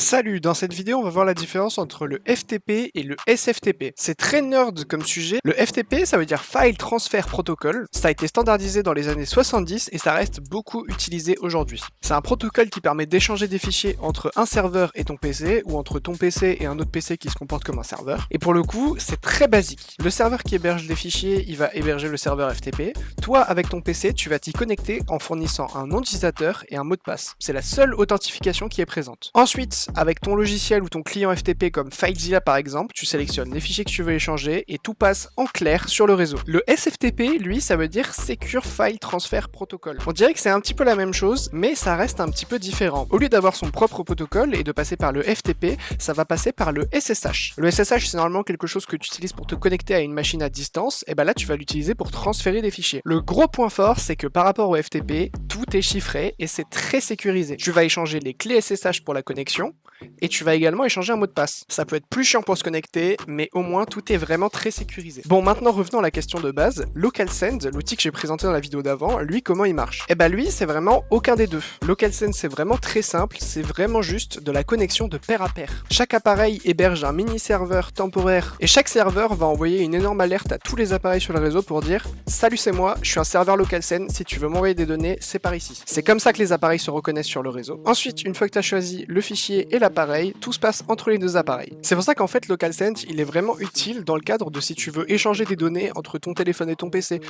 Salut, dans cette vidéo on va voir la différence entre le FTP et le SFTP. C'est très nerd comme sujet. Le FTP ça veut dire File Transfer Protocol, ça a été standardisé dans les années 70 et ça reste beaucoup utilisé aujourd'hui. C'est un protocole qui permet d'échanger des fichiers entre un serveur et ton PC ou entre ton PC et un autre PC qui se comporte comme un serveur. Et pour le coup c'est très basique. Le serveur qui héberge les fichiers il va héberger le serveur FTP. Toi avec ton PC tu vas t'y connecter en fournissant un nom d'utilisateur et un mot de passe. C'est la seule authentification qui est présente. Ensuite, avec ton logiciel ou ton client FTP comme FileZilla par exemple, tu sélectionnes les fichiers que tu veux échanger et tout passe en clair sur le réseau. Le SFTP, lui, ça veut dire Secure File Transfer Protocol. On dirait que c'est un petit peu la même chose, mais ça reste un petit peu différent. Au lieu d'avoir son propre protocole et de passer par le FTP, ça va passer par le SSH. Le SSH, c'est normalement quelque chose que tu utilises pour te connecter à une machine à distance, et ben là tu vas l'utiliser pour transférer des fichiers. Le gros point fort, c'est que par rapport au FTP, tout est chiffré et c'est très sécurisé. Tu vas échanger les clés SSH pour la connexion, et tu vas également échanger un mot de passe. Ça peut être plus chiant pour se connecter, mais au moins tout est vraiment très sécurisé. Bon, maintenant revenons à la question de base. LocalSend, l'outil que j'ai présenté dans la vidéo d'avant, lui comment il marche? Eh ben lui, c'est vraiment aucun des deux. LocalSend c'est vraiment très simple, c'est vraiment juste de la connexion de pair à pair. Chaque appareil héberge un mini serveur temporaire et chaque serveur va envoyer une énorme alerte à tous les appareils sur le réseau pour dire « Salut c'est moi, je suis un serveur LocalSend, si tu veux m'envoyer des données, c'est par ici ». C'est comme ça que les appareils se reconnaissent sur le réseau. Ensuite, une fois que tu as choisi le fichier et l'appareil, tout se passe entre les deux appareils. C'est pour ça qu'en fait LocalSend il est vraiment utile dans le cadre de si tu veux échanger des données entre ton téléphone et ton PC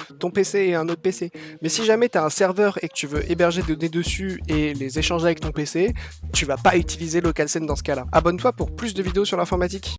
et un autre PC. Mais si jamais tu as un serveur et que tu veux héberger des données dessus et les échanger avec ton PC, tu vas pas utiliser LocalSend dans ce cas-là. Abonne-toi pour plus de vidéos sur l'informatique.